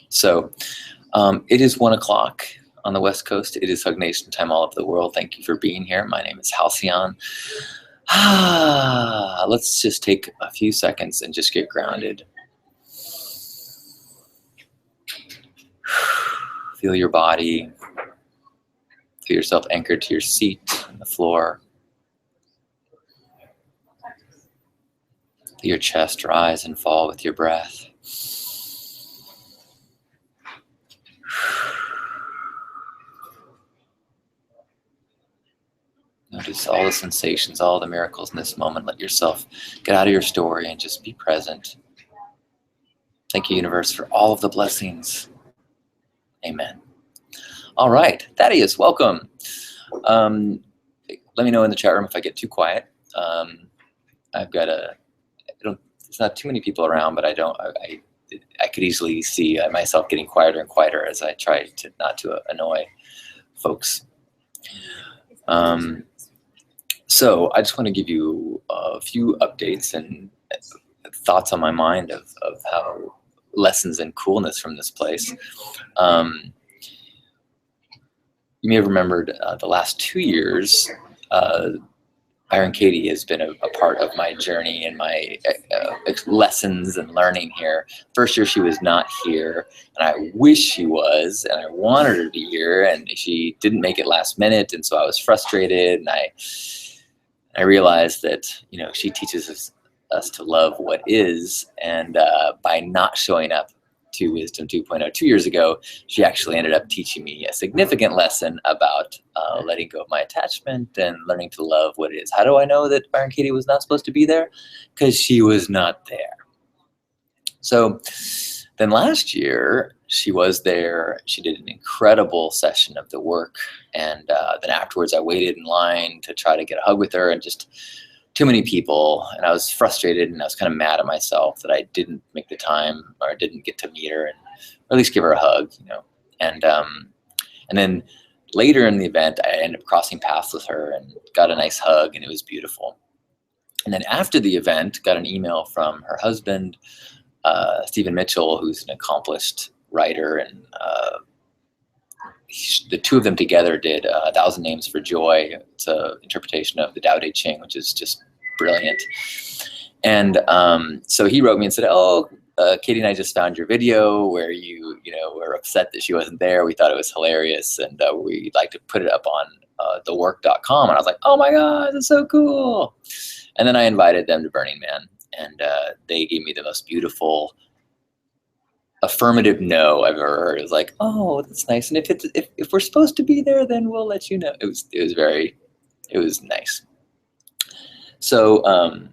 So it is 1 o'clock on the West Coast. It is Hug Nation time all over the world. Thank you for being here. My name is Halcyon. Let's just take a few seconds and just get grounded. Feel your body. Feel yourself anchored to your seat on the floor. Feel your chest rise and fall with your breath. Notice all the sensations, all the miracles in this moment. Let yourself get out of your story and just be present. Thank you, universe, for all of the blessings. Amen. All right, Thaddeus, welcome. Let me know in the chat room if I get too quiet. I've got there's not too many people around, but I could easily see myself getting quieter and quieter as I try to not to annoy folks. So I just want to give you a few updates and thoughts on my mind of how lessons and coolness from this place. You may have remembered the last 2 years, Byron Katie has been a part of my journey and my lessons and learning here. First year she was not here, and I wish she was, and I wanted her to be here, and she didn't make it last minute, and so I was frustrated, and I realized that, she teaches us to love what is, and by not showing up to Wisdom 2.0 2 years ago, she actually ended up teaching me a significant lesson about letting go of my attachment and learning to love what it is. How do I know that Byron Katie was not supposed to be there? Because she was not there. So then last year, she was there. She did an incredible session of the work. And then afterwards, I waited in line to try to get a hug with her, and just too many people. And I was frustrated, and I was kind of mad at myself that I didn't make the time, or didn't get to meet her and or at least give her a hug, And then later in the event, I ended up crossing paths with her and got a nice hug, and it was beautiful. And then after the event, got an email from her husband, Stephen Mitchell, who's an accomplished writer, and the two of them together did 1,000 Names for Joy. It's an interpretation of the Tao Te Ching, which is just brilliant. And so he wrote me and said, Katie and I just found your video where you were upset that she wasn't there. We thought it was hilarious, and we'd like to put it up on thework.com. And I was like, oh my God, that's so cool. And then I invited them to Burning Man, and they gave me the most beautiful affirmative no I've ever heard. It was like, oh, that's nice. And if we're supposed to be there, then we'll let you know. It was nice. So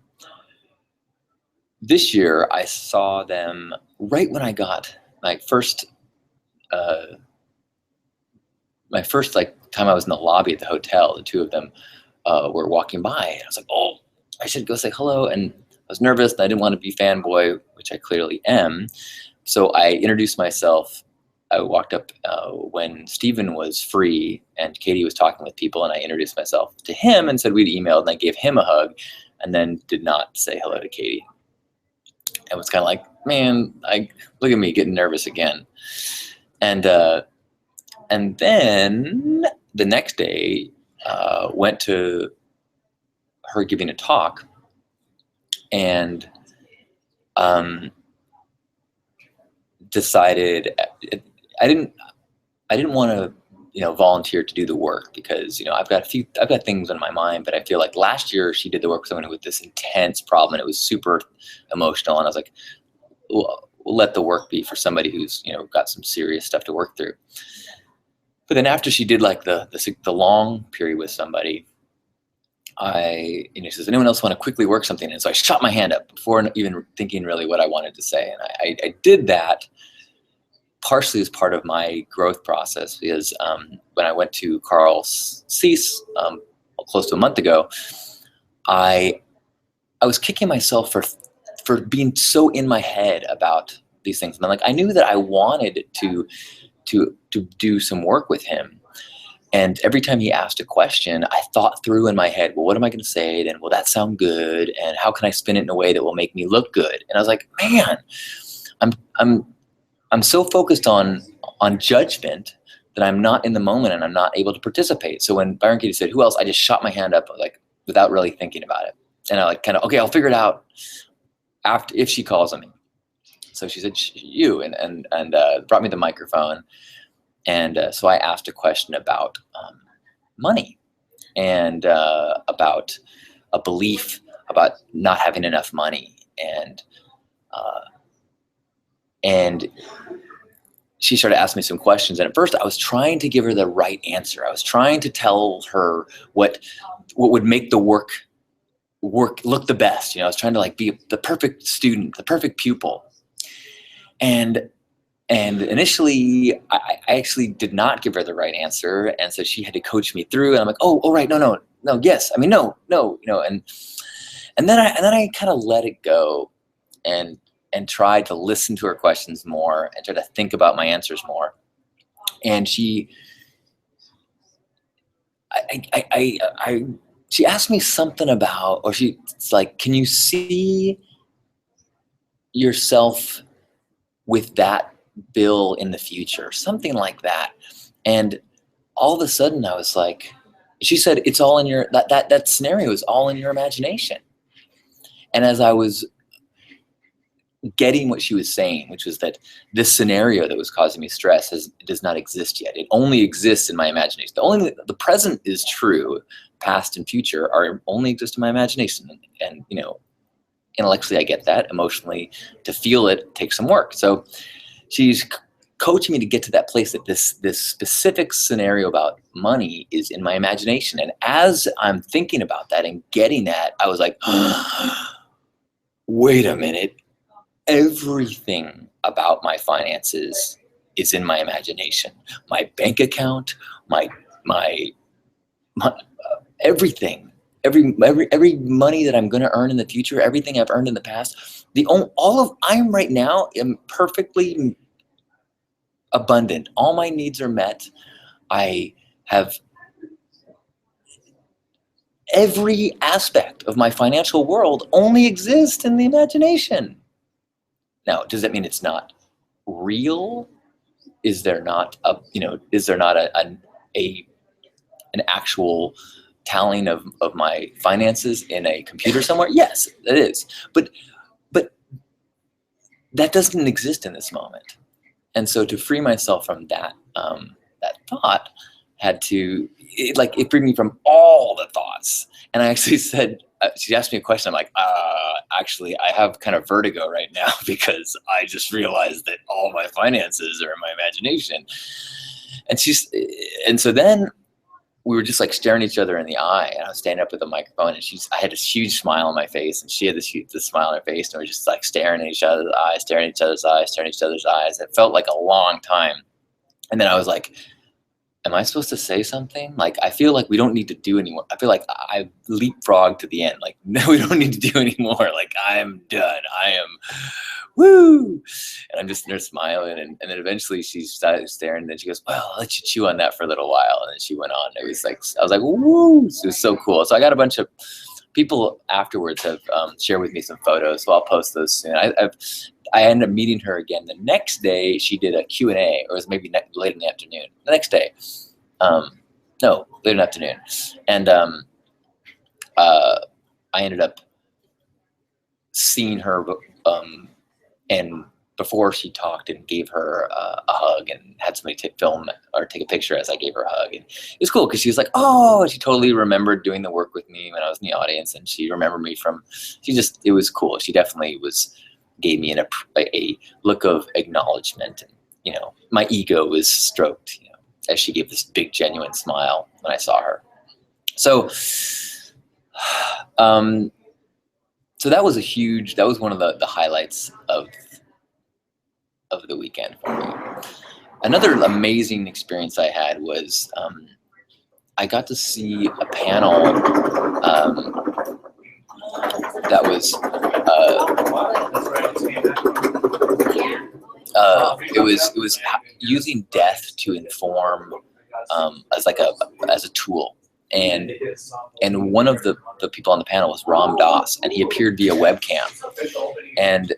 this year I saw them right when I got my first time I was in the lobby at the hotel. The two of them were walking by, and I was like, oh, I should go say hello. And I was nervous, and I didn't want to be fanboy, which I clearly am. So I introduced myself. I walked up when Stephen was free and Katie was talking with people, and I introduced myself to him and said we'd emailed, and I gave him a hug, and then did not say hello to Katie. And was kind of like, man, look at me getting nervous again. And then the next day went to her giving a talk, and decided I didn't want to volunteer to do the work, because I've got things on my mind, but I feel like last year she did the work with someone with this intense problem, and it was super emotional, and I was like, we'll let the work be for somebody who's got some serious stuff to work through. But then after she did like the long period with somebody, she says, anyone else want to quickly work something? And so I shot my hand up before even thinking really what I wanted to say. And I did that partially as part of my growth process, because when I went to Carl Cease close to a month ago, I was kicking myself for being so in my head about these things. And I knew that I wanted to do some work with him. And every time he asked a question, I thought through in my head, well, what am I going to say? Then will that sound good? And how can I spin it in a way that will make me look good? And I was like, man, I'm so focused on judgment that I'm not in the moment and I'm not able to participate. So when Byron Katie said, who else? I just shot my hand up like without really thinking about it. And I like kind of, okay, I'll figure it out after, if she calls on me. So she said, you, and brought me the microphone. And so I asked a question about money and about a belief about not having enough money. And she started asking me some questions. And at first I was trying to give her the right answer. I was trying to tell her what would make the work look the best. You know, I was trying to like be the perfect student, the perfect pupil. And initially I actually did not give her the right answer. And so she had to coach me through, and I'm like, oh, right. No, yes. I mean, no, you know, and then I kind of let it go and tried to listen to her questions more and try to think about my answers more. And she asked me something about, or it's like, can you see yourself with that bill in the future? Something like that. And all of a sudden I was like, she said, it's all in your, that scenario is all in your imagination. And as I was getting what she was saying, which was that this scenario that was causing me stress does not exist yet. It only exists in my imagination. The present is true. Past and future only exist in my imagination. And you know, intellectually I get that. Emotionally, to feel it takes some work. So she's coaching me to get to that place that this specific scenario about money is in my imagination. And as I'm thinking about that and getting that, I was like, wait a minute. Everything about my finances is in my imagination. My bank account, my everything, every money that I'm going to earn in the future, everything I've earned in the past, I'm right now am perfectly abundant. All my needs are met. I have every aspect of my financial world only exists in the imagination. Now, does that mean it's not real? Is there not an actual tallying of my finances in a computer somewhere? Yes, it is. But that doesn't exist in this moment. And so to free myself from that thought it freed me from all the thoughts. And I actually said, she asked me a question. I'm like, actually, I have kind of vertigo right now because I just realized that all my finances are in my imagination. And so then we were just like staring each other in the eye, and I was standing up with the microphone, and I had this huge smile on my face, and she had this smile on her face, and we were just like staring at each other's eyes, staring at each other's eyes. It felt like a long time. And then I was like, am I supposed to say something? Like, I feel like we don't need to do anymore. I feel like I leapfrogged to the end. Like, no, we don't need to do anymore. Like, I am done. I am, woo. And I'm just there smiling. And then eventually she started staring. And then she goes, well, I'll let you chew on that for a little while. And then she went on. It was like, I was like, woo. It was so cool. So I got a bunch of people afterwards have shared with me some photos. So I'll post those soon. I ended up meeting her again the next day. She did a Q&A, or it was maybe late in the afternoon. The next day, no, late in the afternoon, and I ended up seeing her, and before she talked, and gave her a hug, and had somebody film or take a picture as I gave her a hug. And it was cool because she was like, oh, she totally remembered doing the work with me when I was in the audience, and she remembered me it was cool. She definitely gave me a look of acknowledgement, and you know, my ego was stroked, you know, as she gave this big genuine smile when I saw her. So so that was one of the highlights of the weekend for me. Another amazing experience I had was I got to see a panel that was it was using death to inform as a tool. and one of the people on the panel was Ram Dass, and he appeared via webcam. And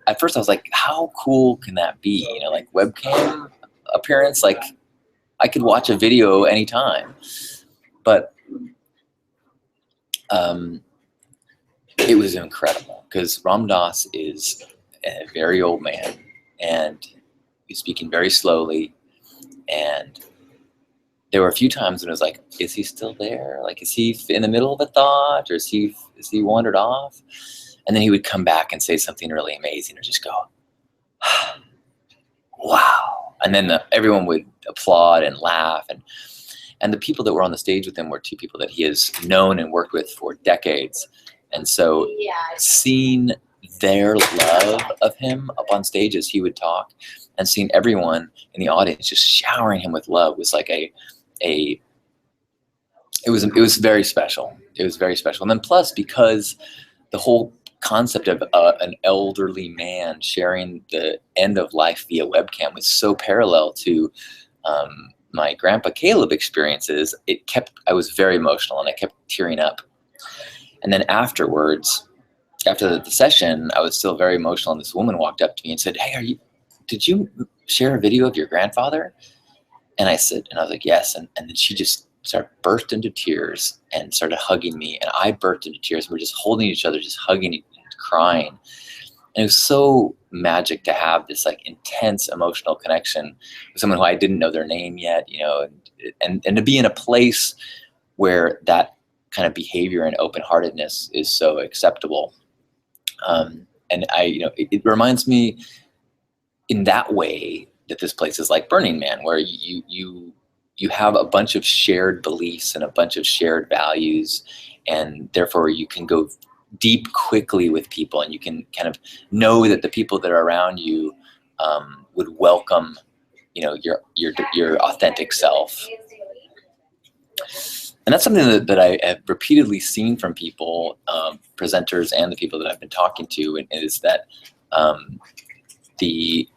at first I was like, how cool can that be? You know, like webcam appearance, like I could watch a video anytime. But it was incredible because Ram Dass is a very old man, and he's speaking very slowly. And there were a few times when it was like, is he still there? Like, is he in the middle of a thought, or is he wandered off? And then he would come back and say something really amazing, or just go, wow. And then everyone would applaud and laugh. And the people that were on the stage with him were two people that he has known and worked with for decades. And so seeing their love of him up on stage as he would talk, and seeing everyone in the audience just showering him with love was like it was very special. It was very special. And then plus, because the whole concept of an elderly man sharing the end of life via webcam was so parallel to my grandpa Caleb experiences, I was very emotional, and I kept tearing up. And then afterwards, after the session, I was still very emotional, and this woman walked up to me and said, hey, did you share a video of your grandfather? And I said, and I was like, yes. And then she just burst into tears and started hugging me, and I burst into tears. We're just holding each other, just hugging and crying. And it was so magic to have this like intense emotional connection with someone who I didn't know their name yet, you know, and to be in a place where that kind of behavior and open-heartedness is so acceptable. And it reminds me in that way that this place is like Burning Man, where you have a bunch of shared beliefs and a bunch of shared values, and therefore you can go deep quickly with people, and you can kind of know that the people that are around you would welcome, you know, your authentic self. And that's something that I have repeatedly seen from people, presenters and the people that I've been talking to, and is that the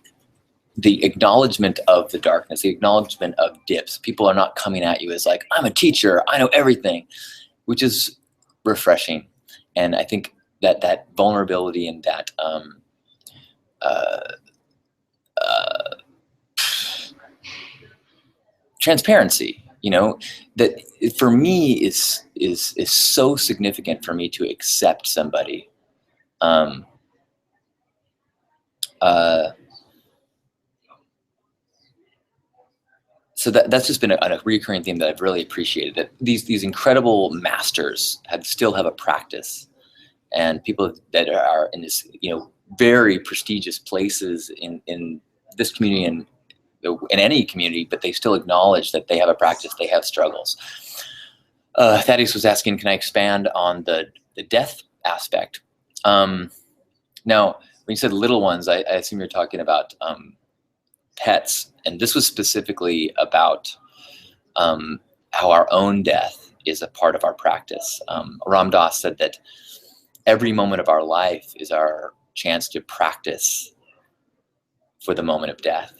acknowledgement of the darkness, the acknowledgement of dips. People are not coming at you as like, I'm a teacher, I know everything, which is refreshing. And I think that vulnerability and that transparency, you know, that for me is so significant for me to accept somebody. So that's just been a recurring theme that I've really appreciated, that these incredible masters still have a practice, and people that are in this, you know, very prestigious places in this community and in any community, but they still acknowledge that they have a practice, they have struggles. Thaddeus was asking, can I expand on the death aspect? Now, when you said little ones, I assume you're talking about pets, and this was specifically about how our own death is a part of our practice. Ram Dass said that every moment of our life is our chance to practice for the moment of death,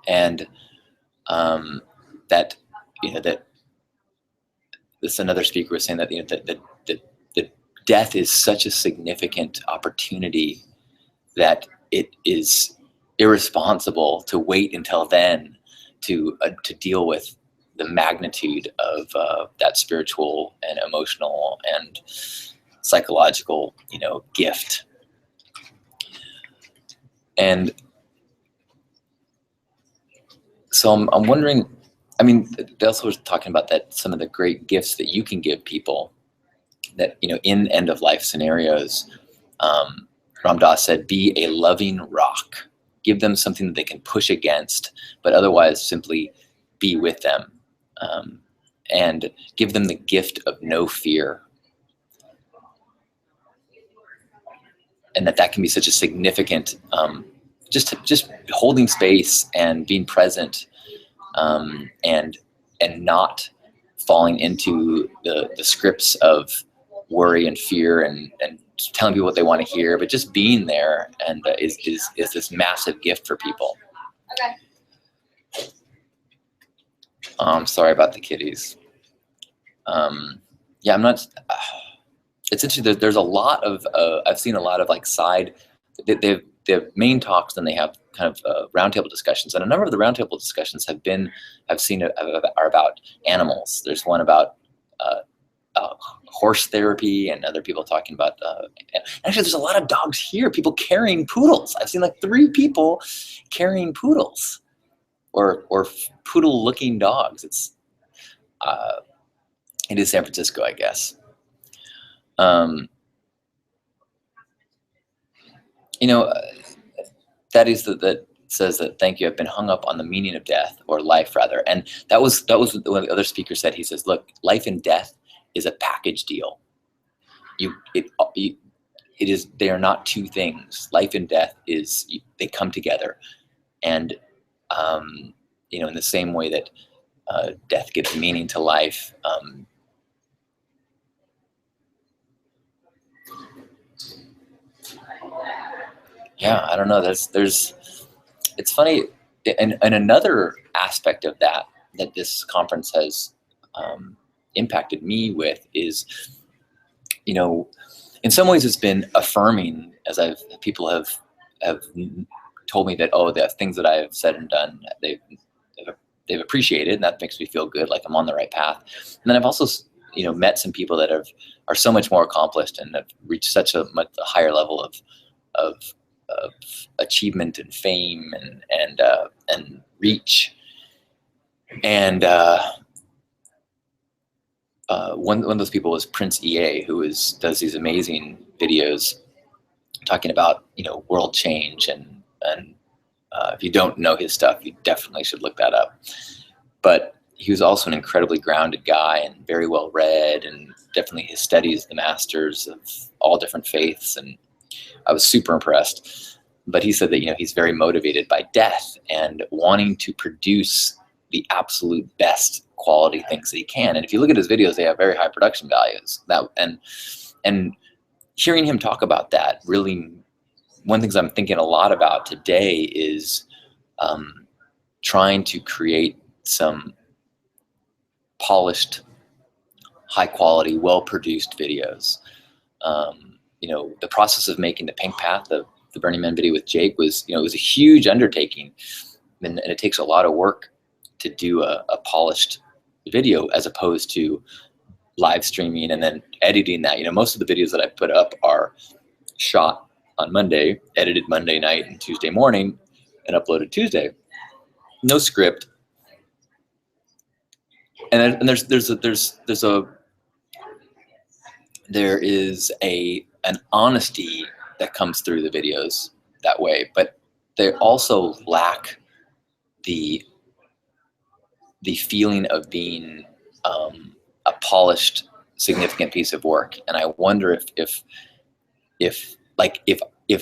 and that, you know, that this another speaker was saying that, you know, that death is such a significant opportunity that it is irresponsible to wait until then to deal with the magnitude of that spiritual and emotional and psychological, you know, gift. And so I'm wondering, I mean, they also was talking about that some of the great gifts that you can give people that, you know, in end of life scenarios. Ram Dass said, be a loving rock. Give them something that they can push against, but otherwise simply be with them, and give them the gift of no fear. And that can be such a significant, just holding space and being present, and not falling into the scripts of worry and fear and telling people what they want to hear, but just being there, and is this massive gift for people. Okay. Sorry about the kitties. Yeah, I'm not. It's interesting. There's a lot of I've seen a lot of like side. They have main talks, and they have kind of roundtable discussions. And a number of the roundtable discussions I've seen are about animals. There's one about horse therapy, and other people talking about. Actually, there's a lot of dogs here. People carrying poodles. I've seen like 3 people carrying poodles, or poodle-looking dogs. It is San Francisco, I guess. You know, that says that, thank you, I've been hung up on the meaning of death, or life rather. And that was what the other speaker said. He says, look, life and death is a package deal. They are not 2 things. Life and death they come together. And, in the same way that death gives meaning to life, yeah, I don't know. It's funny. And another aspect of that this conference has impacted me with is, in some ways it's been affirming, as people have told me that, oh, the things that I have said and done, they've appreciated, and that makes me feel good, like I'm on the right path. And then I've also, met some people that are so much more accomplished and have reached such a much higher level of achievement and fame and reach. And one of those people was Prince EA, who does these amazing videos talking about world change, and if you don't know his stuff, you definitely should look that up. But he was also an incredibly grounded guy and very well read, and definitely his studies, the masters of all different faiths, and I was super impressed. But he said that he's very motivated by death and wanting to produce the absolute best quality things that he can. And if you look at his videos, they have very high production values. And hearing him talk about that, really, one of the things I'm thinking a lot about today is trying to create some polished, high quality, well produced videos. The process of making the Pink Path, the Burning Man video with Jake, was it was a huge undertaking, and it takes a lot of work to do a polished video, as opposed to live streaming and then editing that. Most of the videos that I put up are shot on Monday, edited Monday night and Tuesday morning, and uploaded Tuesday. No script. And there is an honesty that comes through the videos that way, but they also lack the feeling of being a polished, significant piece of work. And I wonder if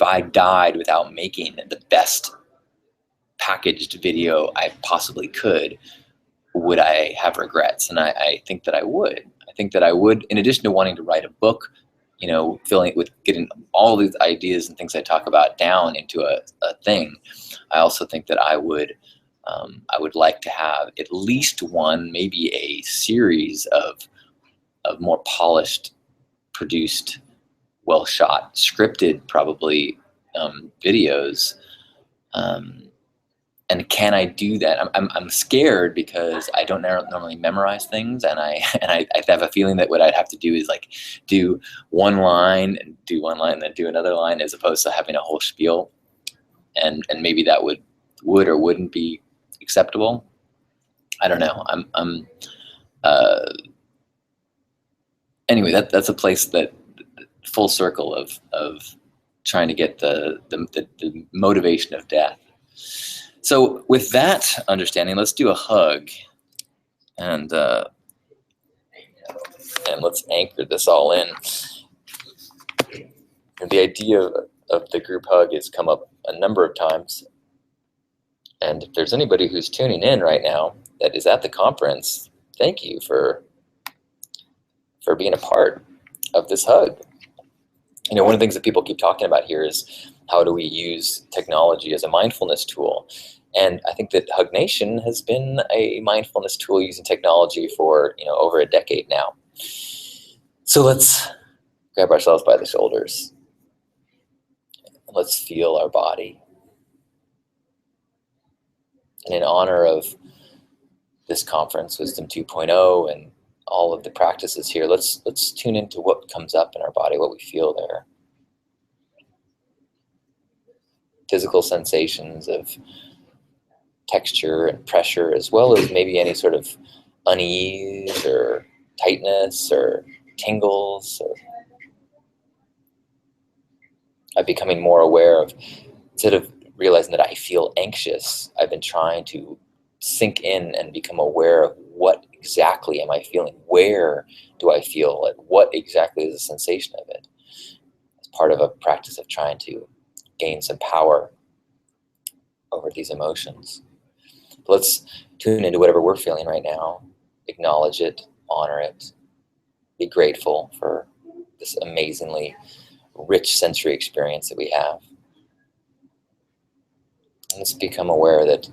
I died without making the best packaged video I possibly could, would I have regrets? And I think that I would. I think that I would, in addition to wanting to write a book, filling it with getting all these ideas and things I talk about down into a thing. I also think that I would like to have at least one, maybe a series of more polished, produced, well shot, scripted, probably videos. And can I do that? I'm scared, because I don't normally memorize things, and I have a feeling that what I'd have to do is like do one line and then do another line, as opposed to having a whole spiel, and maybe that would or wouldn't be acceptable. I don't know. Anyway, that's a place that full circle of trying to get the motivation of death. So with that understanding, let's do a hug, and let's anchor this all in. And the idea of the group hug has come up a number of times. And if there's anybody who's tuning in right now that is at the conference, thank you for being a part of this hug. One of the things that people keep talking about here is How do we use technology as a mindfulness tool? And I think that Hug Nation has been a mindfulness tool using technology for over a decade now. So let's grab ourselves by the shoulders. Let's feel our body. And in honor of this conference, Wisdom 2.0, and all of the practices here, let's tune into what comes up in our body, what we feel there. Physical sensations of texture and pressure, as well as maybe any sort of unease or tightness or tingles. I'm becoming more aware of, instead of realizing that I feel anxious, I've been trying to sink in and become aware of what exactly am I feeling? Where do I feel it? What exactly is the sensation of it? It's part of a practice of trying to gain some power over these emotions. Let's tune into whatever we're feeling right now, acknowledge it, honor it, be grateful for this amazingly rich sensory experience that we have. And let's become aware that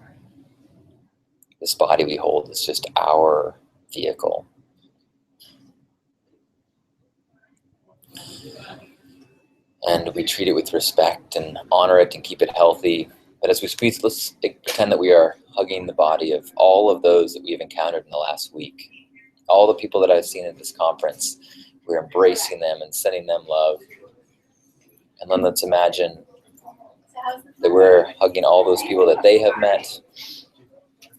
this body we hold is just our vehicle. And we treat it with respect and honor it and keep it healthy. But as we squeeze, let's pretend that we are hugging the body of all of those that we've encountered in the last week. All the people that I've seen at this conference, we're embracing them and sending them love. And then let's imagine that we're hugging all those people that they have met,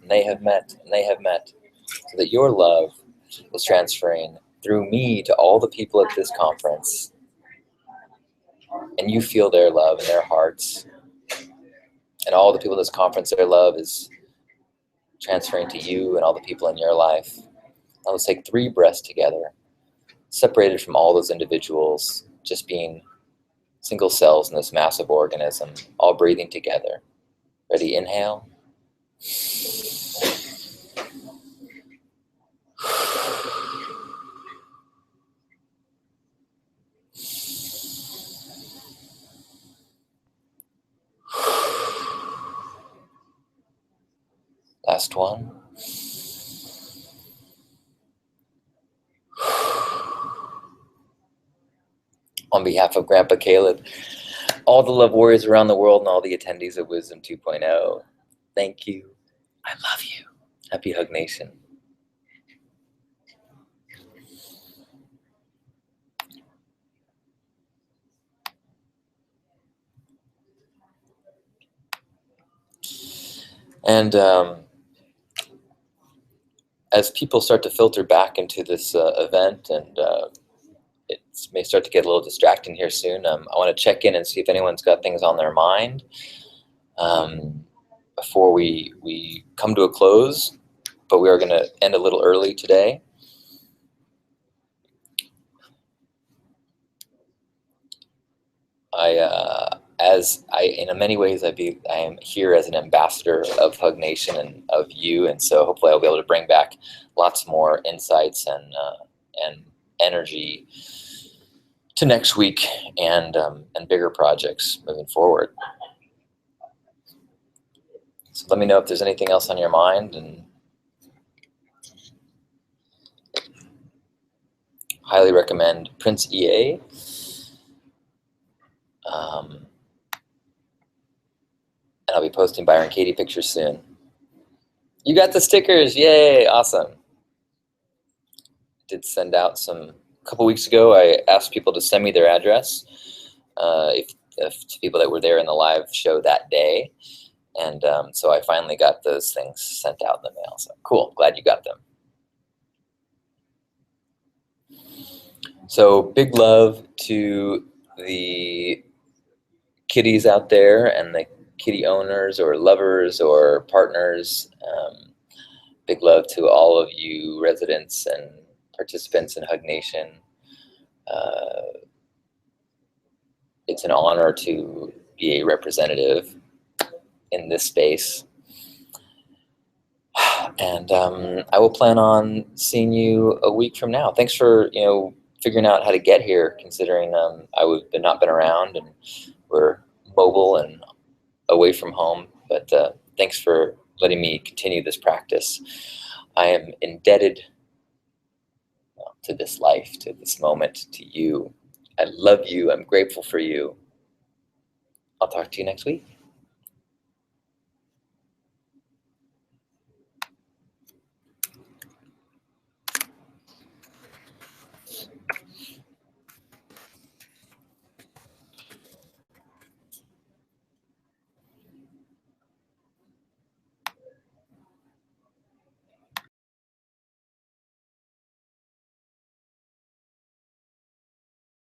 and they have met, and they have met, so that your love is transferring through me to all the people at this conference. And you feel their love in their hearts. And all the people at this conference, their love is transferring to you and all the people in your life. Now let's take 3 breaths together, separated from all those individuals, just being single cells in this massive organism, all breathing together. Ready? Inhale. Last one. On behalf of Grandpa Caleb, all the love warriors around the world, and all the attendees of Wisdom 2.0, thank you. I love you. Happy Hug Nation. And as people start to filter back into this event, and it may start to get a little distracting here soon, I want to check in and see if anyone's got things on their mind before we come to a close. But we are going to end a little early today. In many ways, I am here as an ambassador of Hug Nation and of you, and so hopefully I'll be able to bring back lots more insights and energy to next week and bigger projects moving forward. So let me know if there's anything else on your mind, and highly recommend Prince EA. And I'll be posting Byron Katie pictures soon. You got the stickers, yay, awesome. Did send out some a couple weeks ago. I asked people to send me their address if to people that were there in the live show that day. And so I finally got those things sent out in the mail. So cool, glad you got them. So big love to the kitties out there and the kitty owners or lovers or partners. Big love to all of you residents and participants in Hug Nation. It's an honor to be a representative in this space. And I will plan on seeing you a week from now. Thanks for figuring out how to get here, considering I've not been around, and we're mobile and away from home, but thanks for letting me continue this practice. I am indebted to this life, to this moment, to you. I love you. I'm grateful for you. I'll talk to you next week.